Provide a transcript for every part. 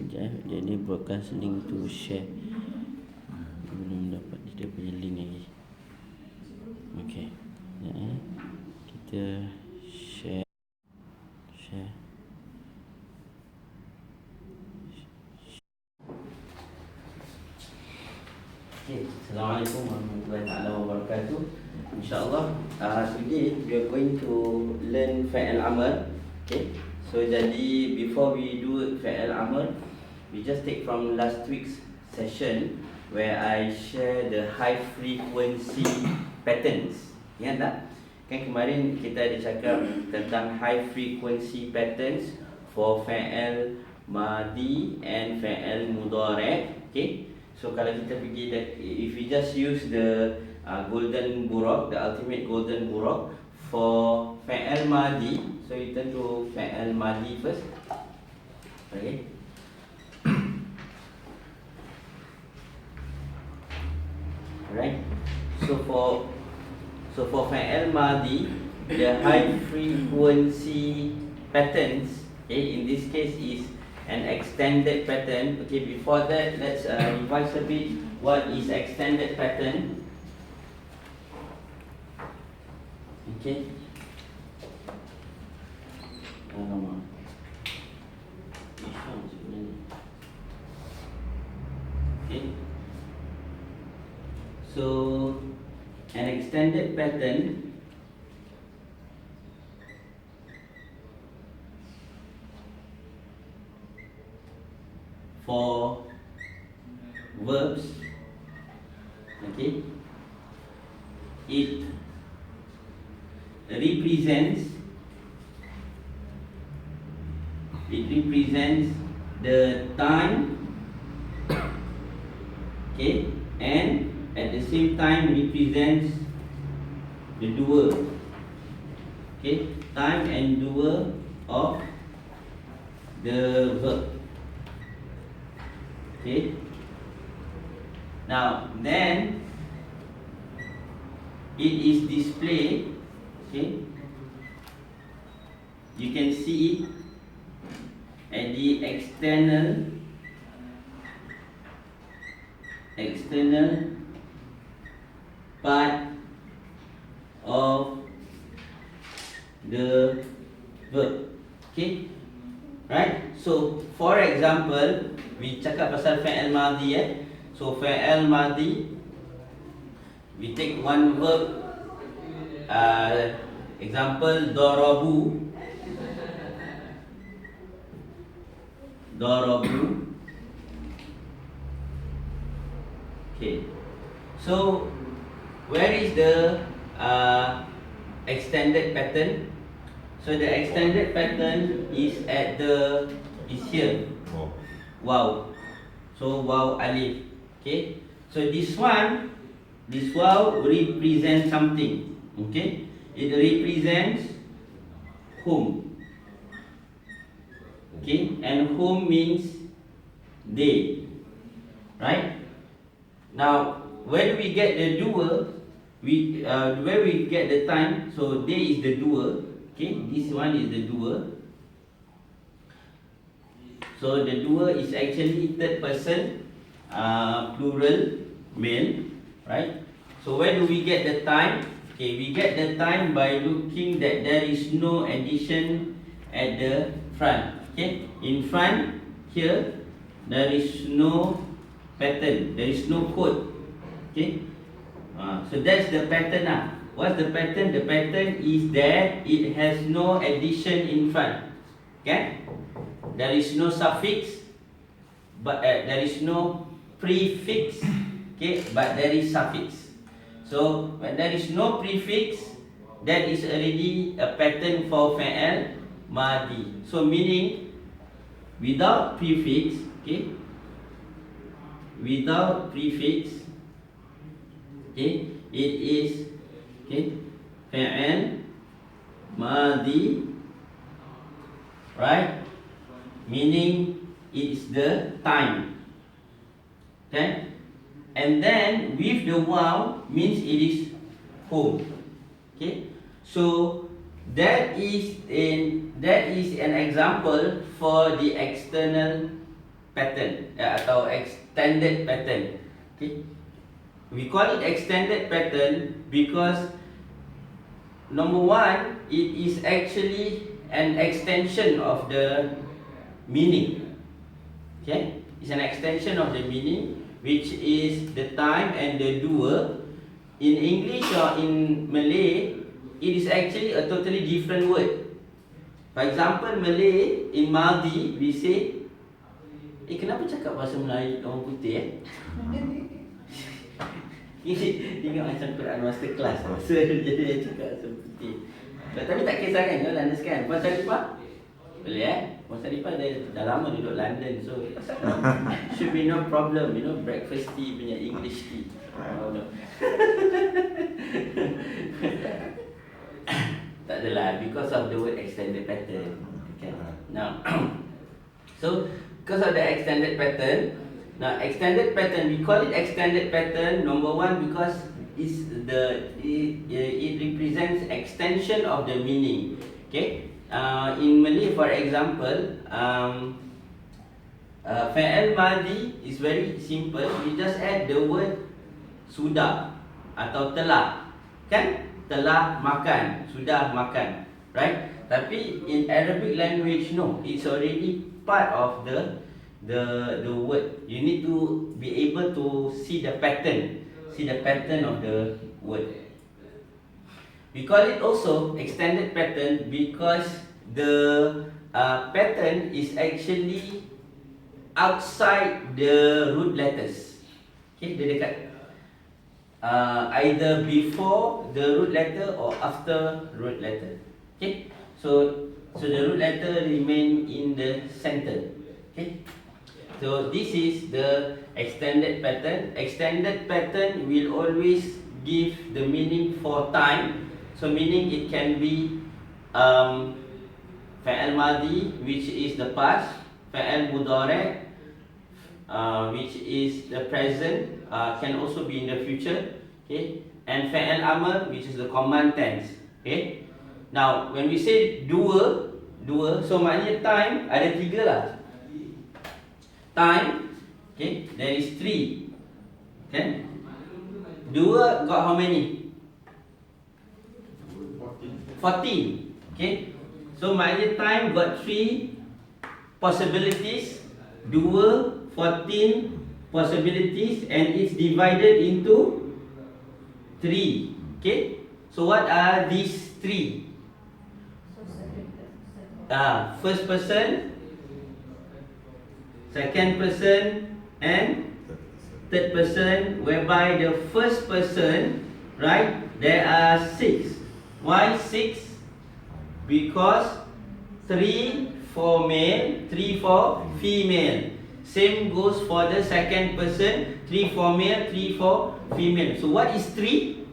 Sekejap, dia ni broadcast link to share. Belum dapat dia punya link lagi. Okay. Kita share. Okay. Assalamualaikum warahmatullahi wabarakatuh. InsyaAllah today we are going to learn fi'al amr. Okay. So jadi before we do fi'al amr, we just take from last week's session where I share the high frequency patterns. Ingat tak? Kan kemarin kita ada cakap tentang high frequency patterns for fi'al madi and fi'al mudhari'. Okay. So kalau kita pergi, if we just use the golden buraq, the ultimate golden buraq for fi'al madi. So you turn to fi'al madi first. Okay. Alright. So for fi'al madi, the high frequency patterns, okay, in this case is an extended pattern. Okay, before that, let's revise a bit. What is extended pattern? Okay. Okay. So an extended pattern for verbs, okay, it represents the time, okay, and at the same time represents the doer, okay, time and doer of the verb. Okay. Now then it is displayed. Okay. You can see it at the external part of the verb. Okay. Right? So for example, we cakap pasal fi'al madi So fi'al madi, we take one verb, example darabu. Okay. So where is the extended pattern? So the extended pattern is here. Wow. So wow alif. Okay. So this wow represents something. Okay. It represents whom. Okay. And whom means they. Right. Now where do we get the doer? Where we get the time? So they is the doer. Okay. This one is the doer. So the doer is actually third person, plural, male, right? So where do we get the time? Okay, we get the time by looking that there is no addition at the front. Okay, in front here there is no pattern, there is no code. Okay, so that's the pattern. What's the pattern? The pattern is that it has no addition in front. Okay. There is no suffix, but there is no prefix, okay, but there is suffix. So when there is no prefix, that is already a pattern for fi'al madi. So meaning without prefix, okay, without prefix, okay, it is, okay, fi'al madi, right? Meaning it's the time. Okay? And then with the wow means it is home. Okay? So that is an example for the external pattern atau extended pattern. Okay, we call it extended pattern because number one, it is actually an extension of the meaning. Okay, it's an extension of the meaning, which is the time and the doer. In English or in Malay, it is actually a totally different word. For example, Malay, in Maldi, we say, kenapa cakap bahasa Melayu orang putih Ingat macam Quran master class. So, jadi cakap bahasa putih. Tapi tak kisah kan, you understand. Puan Sarifah? Boleh Puan Sarifah dah lama duduk London. So, should be no problem, breakfast tea punya English tea. Oh, no. Tak adalah, because of the word extended pattern. Okay. Now, so because of the extended pattern, extended pattern, we call it extended pattern. Number one, because it represents extension of the meaning. Okay. In Malay, for example, Fa'al Madi is very simple. We just add the word sudah atau telah, kan? Telah makan, sudah makan, right? Tapi in Arabic language, no, it's already part of the word. You need to be able to see the pattern of the word. We call it also extended pattern because the pattern is actually outside the root letters. Okay, dia dekat either before the root letter or after root letter. Okay, so the root letter remain in the center. Okay, so this is the extended pattern. Extended pattern will always give the meaning for time. So meaning it can be fa'al madi, which is the past, fa'al mudhari', which is the present, can also be in the future, okay, and fa'al amr, which is the command tense. Okay, now when we say dua, so maknanya time ada tiga lah. Time, okay, there is 3. Okay, dua got how many? 14. Okay, so maknanya time got 3 possibilities, 2, 14 possibilities, and it's divided into 3. Okay, so what are these 3? First person, second person, and third person, whereby the first person, right, there are 6. Why 6? Because 3 for male, 3 for female. Same goes for the second person, 3 for male, 3 for female. So what is 3?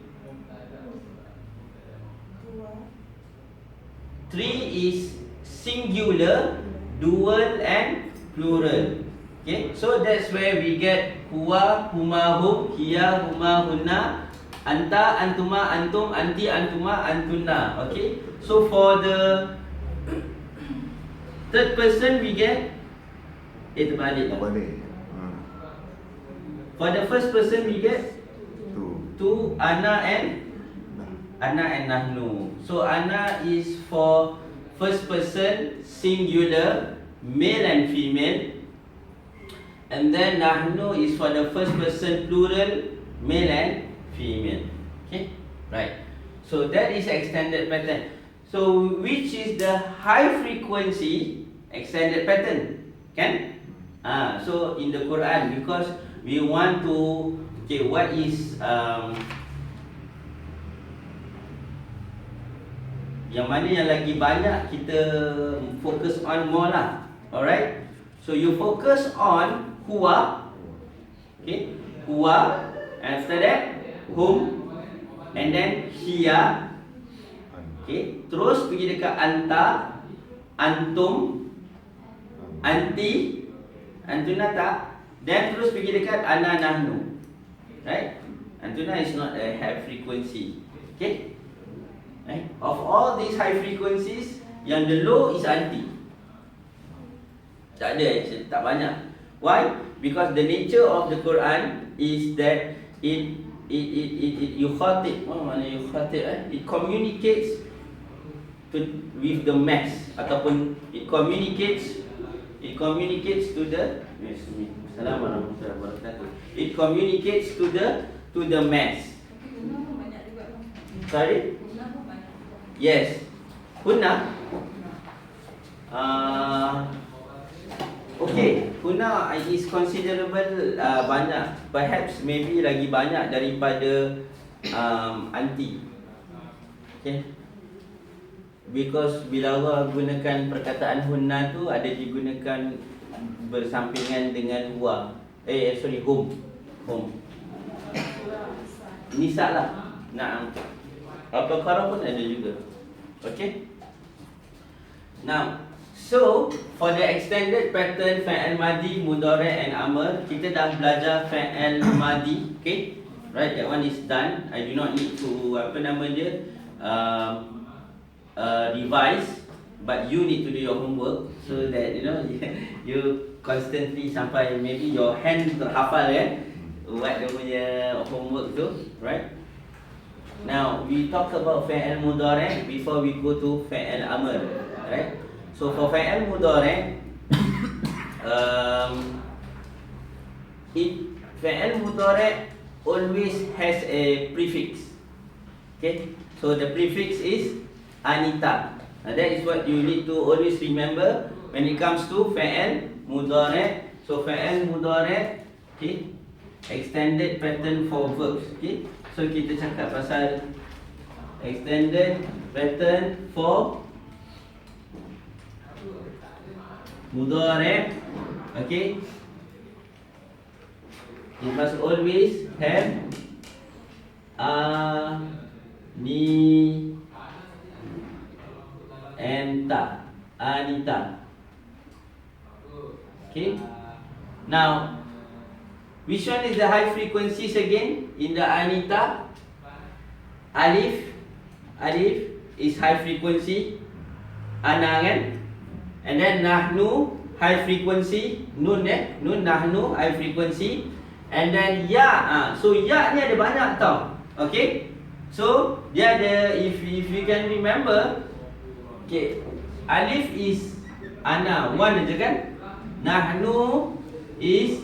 3 is singular, dual, and plural. Okay, so that's where we get huwa, huma, hum, hiya, huma, hunna, anta, antuma, antum, anti, antuma, antunna. Okay, so for the third person we get terbalik lah. For the first person we get two, ana and nahnu. So ana is for first person singular, male and female, and then nahnu is for the first person plural, male and female. Okay, right. So that is extended pattern. So which is the high frequency extended pattern? Kan? So in the Quran, because we want to, okay, what is yang mana yang lagi banyak kita focus on more lah. Alright, so you focus on huwa, okay, huwa, after that hum, and then hiya, okay, terus pergi dekat anta, antum, anti, antuna tak, then terus pergi dekat ana, nahnu. Right, antuna is not a high frequency. Okay, right? Of all these high frequencies, yang the low is anti. Tak ada, tak banyak. Why? Because the nature of the Quran is that it yukhatib. What makna yukhatib? It communicates with the mass, ataupun it communicates to the Assalamualaikum warahmatullahi wabarakatuh. It communicates to the mass. Sorry? Yes. Hunna. Okay, Hunna is considerable banyak. Perhaps maybe lagi banyak daripada anti. Okay. Because bila Allah gunakan perkataan hunna tu ada digunakan bersampingan dengan huwa. Hum. Nisa lah. Naam. Al-Baqarah pun ada juga. Okay. Now, so for the extended pattern fa'al madi, mudhari' and amr, kita dah belajar fa'al madi. Okay. Right, that one is done. I do not need to revise, but you need to do your homework so that you constantly sampai maybe your hand terhafal buat dia punya homework tu, right? Now we talk about fa'al mudhari' before we go to fa'al amr, right? So for fa'al mudhari', fa'al mudhari' always has a prefix. Okay, so the prefix is anita. That is what you need to always remember when it comes to fa'al mudhari'. So fa'al mudhari', okay, extended pattern for verbs. Okay, so kita cakap pasal extended pattern for mudhari'. Okay, you must always have ni and ta, anita. Okay, now which one is the high frequencies again in the anita? Alif is high frequency, ana kan? And then nahnu high frequency, nun nahnu high frequency, and then ya. So ya ni ada banyak tau. Okay, so dia ada, if you can remember, okay, alif is ana, one aja kan? Nahnu is,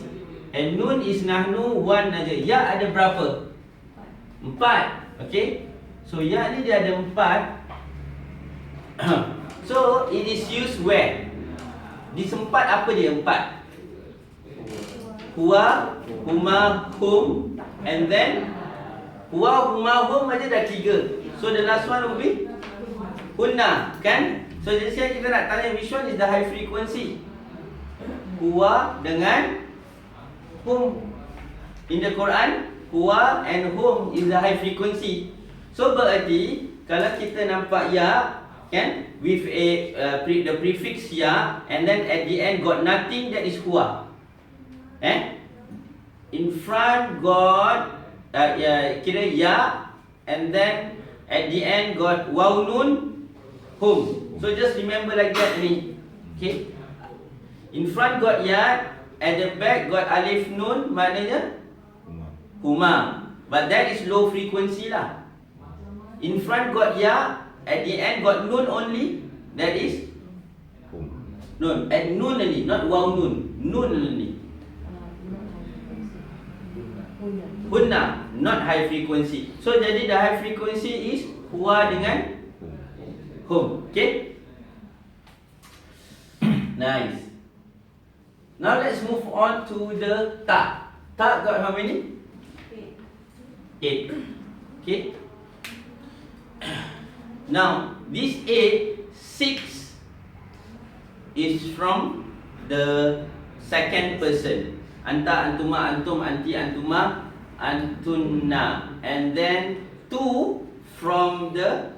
and nun is nahnu, one aja. Ya ada berapa? 4. Okay, so ya ni dia ada 4. So it is used where? Di sempat apa dia 4? Huwa, huma, hum, and then huwa, huma, hum aja dah 3. So the last one will be hunna, kan? So jadi sekarang kita nak tanya which one is the high frequency? Huwa dengan hum. In the Quran, huwa and hum is the high frequency. So berarti kalau kita nampak ya, kan, with the prefix ya, and then at the end got nothing, that is huwa. In front got kira ya, and then at the end got waw nun hum. So just remember like that ni. Okay, in front got ya, at the back got alif nun, maknanya huma, but that is low frequency lah. In front got ya, at the end got nun only, that is nun. And nun only, not waw nun, nun only. Hunna, not high frequency. So jadi the high frequency is huwa dengan hum. Okay, nice. Now let's move on to the ta. Ta got how many? 8. Okay, now this 8, 6 is from the second person. Anta, antuma, antum, anti, antuma, antunna, and then 2 from the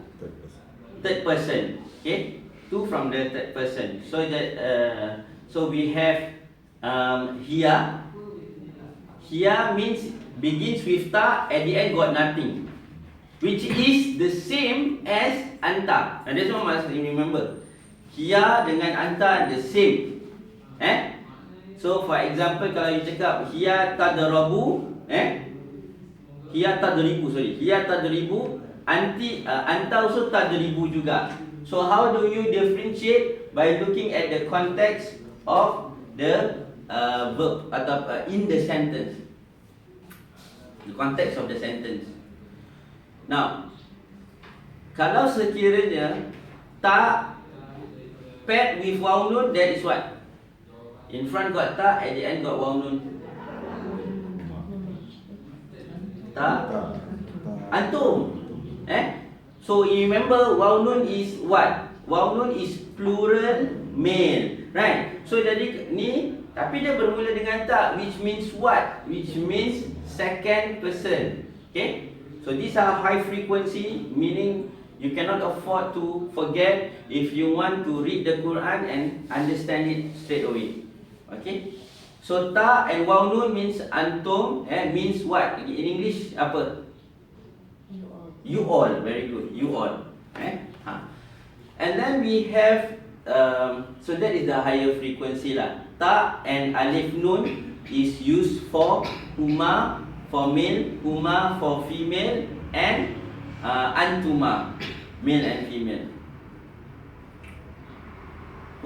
third person. Okay, 2 from the third person. So that so we have here. Here means begins with ta, at the end got nothing, which is the same as anta. And that's what must remember. Here dengan anta the same. So for example, kalau you cakap hiya tadrabu, hiya tadribu, hiya tadribu, anta also tadribu juga. So how do you differentiate? By looking at the context of the verb atau in the sentence. The context of the sentence. Now, kalau sekiranya ta paired with waw nun, that is what? In front got ta, at the end got waw nun. Ta, antum. So you remember waw nun is what? Waw nun is plural male, right? So jadi ni, tapi dia bermula dengan ta, which means what? Which means second person. Okay? So these are high frequency, meaning you cannot afford to forget if you want to read the Quran and understand it straight away. Okay? So ta and waw nun means antum, means what? In English apa? You all. Very good. You all. And then we have so that is the higher frequency lah. Ta and alif nun is used for huma for male, huma for female, and antuma, male and female.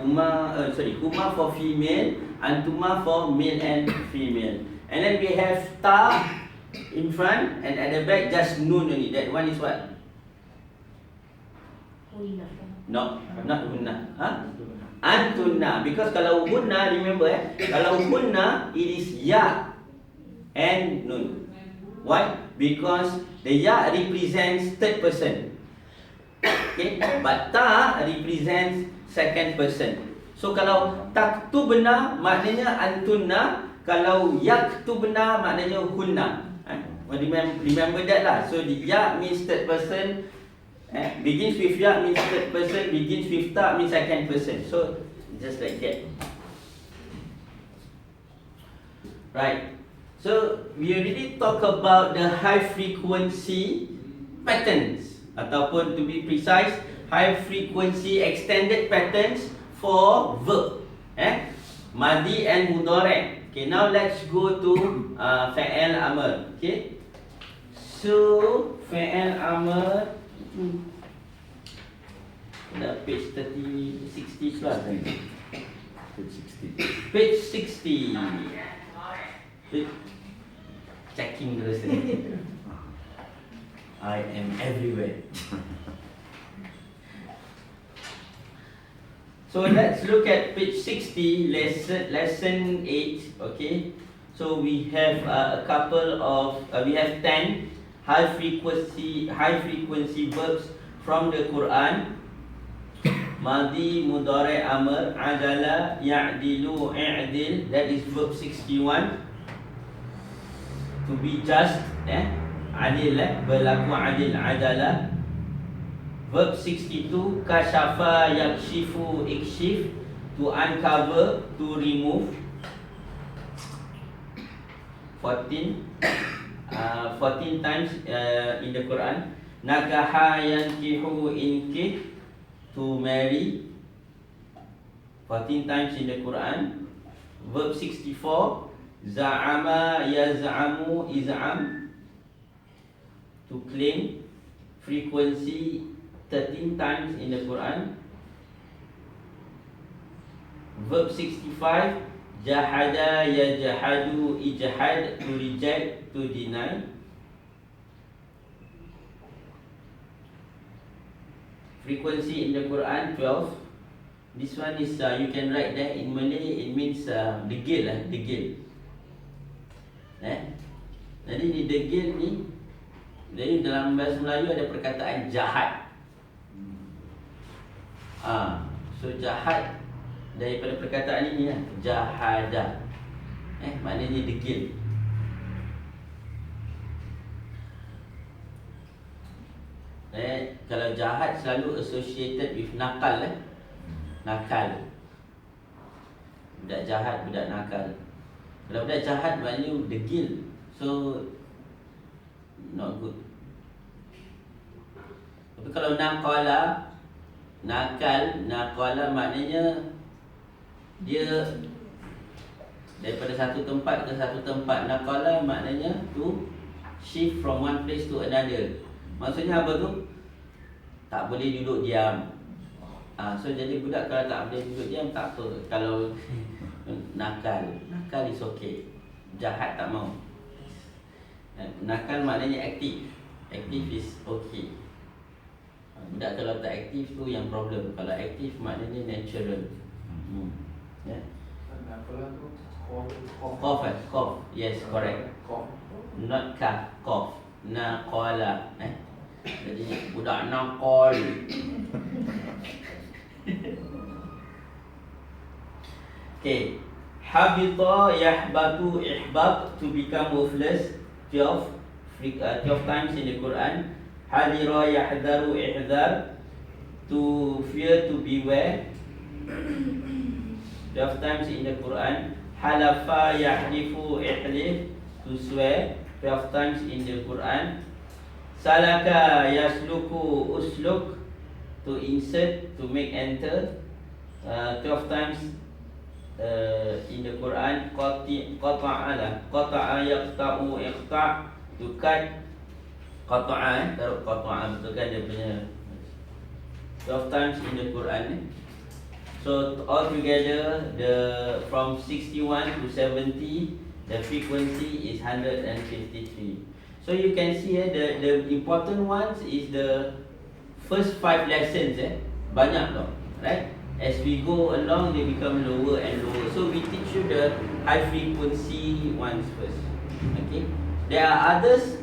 Huma for female, antuma for male and female. And then we have ta in front, and at the back just nun only. That one is what? No, not hunna. Antunna. Because kalau hunna, remember kalau hunna, it is ya and nun. Why? Because the ya represents third person. Okay, but ta represents second person. So kalau taktubna maknanya antunna, kalau yaktubna maknanya hunna. Remember that lah. So the ya means third person, begins with ya means third person, begins with ta means second person. So just like that. Right. So we already talk about the high frequency patterns, ataupun to be precise, high frequency extended patterns for verb, madi and mudhari'. Okay, now let's go to fa'al amr. Okay, so fa'al amr, page 60 plus. Page 60. Checking the rest. I am everywhere. So let's look at page 60, lesson 8. Okay, so we have a couple of we have 10 high frequency verbs from the Quran. Madi, mudhari', amr, adala, ya'dilu, i'dil. That is verb 61. To be just, adil, berlaku adil, adala. Verb 62, kashafa, yakshifu, ikshif. To uncover, to remove. 14 times in the Quran. Nakaha, yankihu, inkih. To marry. 14 times in the Quran. Verb 64, za'ama, yaz'amu, iz'am. To claim. Frequency 13 times in the Quran. Verb 65, jahada, yajhadu, ijhad. To reject, to deny. Frequency in the Quran 12. This one is you can write there in Malay. It means degil lah, degil. Jadi ni degil ni, jadi dalam bahasa Melayu ada perkataan jahat. So jahat daripada perkataan ini lah, jahada. Maknanya degil. Kalau jahat selalu associated with nakal. Nakal. Budak jahat, budak nakal. Kalau budak jahat maknanya degil. So not good. Tapi kalau nakala, nakal, nakala maknanya dia daripada satu tempat ke satu tempat. Naqala maknanya to shift from one place to another. Maksudnya apa tu? Tak boleh duduk diam. So jadi budak kalau tak boleh duduk diam tak apa. Kalau nakal is okay. Jahat tak mau. Nakal maknanya aktif. Aktif is okay. Budak kalau tak aktif tu yang problem. Kalau aktif maknanya natural. Yeah. Cough. Yes, correct. Not cough. Cough. Naqala. Jadi budak nakal. Okay. Habita yahbatu ihbab, to become worthless 12 times in the Quran. Hadira yahdaru ihdar, to fear, to beware 12 times in the Quran. Halafa yahlifu ihlif, to swear 12 times in the Quran. Salaka yasluku usluk, to insert, to make enter 12 times in the Quran. Qata'a yaqta'u iqta', to cut. Qata'a, taruh qata'a, betulkan dia punya 12 times in the Quran. So altogether, from 61 to 70, the frequency is 153. So you can see the important ones is the first 5 lessons. Banyak tau, right? As we go along, they become lower and lower. So we teach you the high frequency ones first. Okay. There are others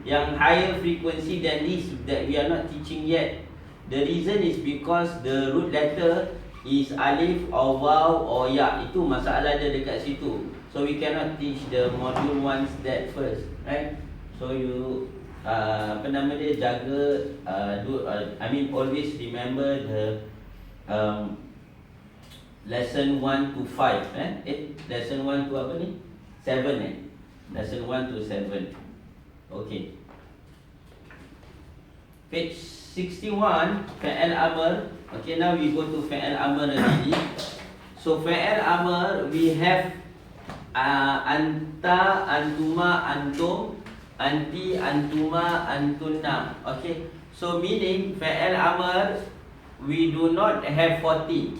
yang higher frequency than this that we are not teaching yet. The reason is because the root letter is alif or waw or ya. Itu masalah dia dekat situ. So we cannot teach the module ones that first, right? So you jaga always remember the lesson 1 to 5. Lesson 1 to apa ni? 7. Lesson 1 to 7. Okay. Page 61, Fa'al Amr. Okay, now we go to Fa'al Amr already. So Fa'al Amr, we have anta, antuma, antum, anti, antuma, antunna. Okay, so meaning Fa'al Amr, we do not have 14.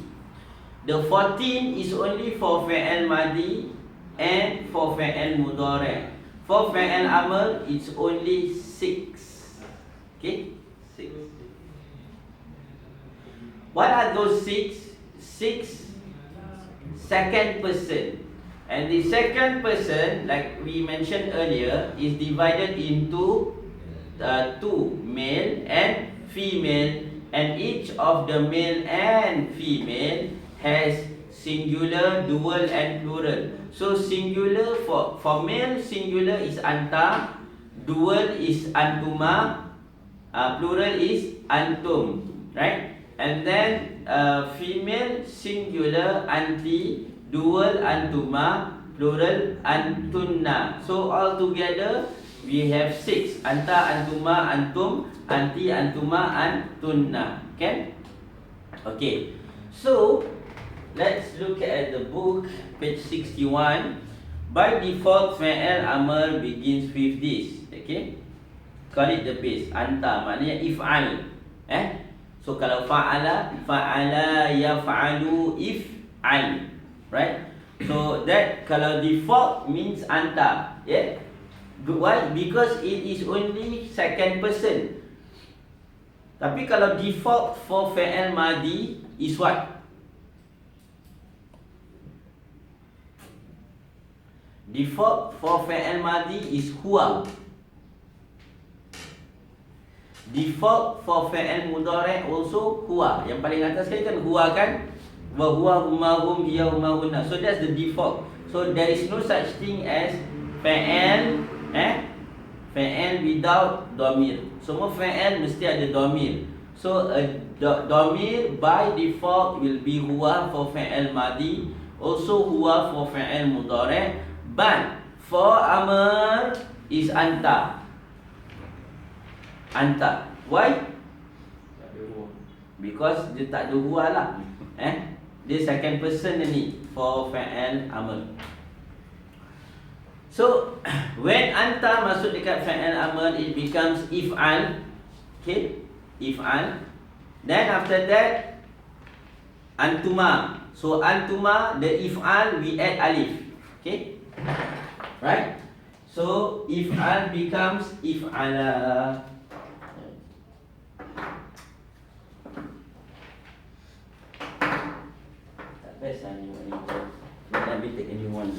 The 14 is only for Fa'al Madi and for Fa'al Mudhari'. For Fa'al Amr, it's only 6. Okay, 6. What are those 6? 6 second person. And the second person, like we mentioned earlier, is divided into 2, male and female. And each of the male and female has singular, dual and plural. So singular for male, singular is anta, dual is antuma, plural is antum, right? And then female, singular, anti, dual antuma, plural antunna. So all together we have 6. Anta, antuma, antum, anti, antuma, antunna. Okay. So let's look at the book, page 61. By default, Fa'al Amr begins with this. Okay, call it the base. Anta maknanya if'al. So kalau fa'ala, yaf'alu, if'al, right? So that kalau default means anta. Why? Because it is only second person. Tapi kalau default for Fa'al Madi is what? Default for Fa'al Madi is huwa. Default for Fa'al Mudhari' also huwa. Yang paling atas sekali kan huwa kan? Wa huwa, huma, hum, hiya, huma, hunna. So that's the default. So there is no such thing as Fa'al Fa'al without dhamir. Semua Fa'al mesti ada dhamir. So a dhamir by default will be huwa for Fa'al Madi, also huwa for Fa'al Mudhari'. But for Amr is anta. Anta. Why? Because dia tak ada huwa lah. Dia second person ni for fi'al amr. So when anta masuk dekat fi'al amr, it becomes if'al. Okay, if'al. Then after that antuma. So antuma, the if'al we add alif. Okay, right? So if'al becomes if'ala. Tak best lah ni. Let me take a new one.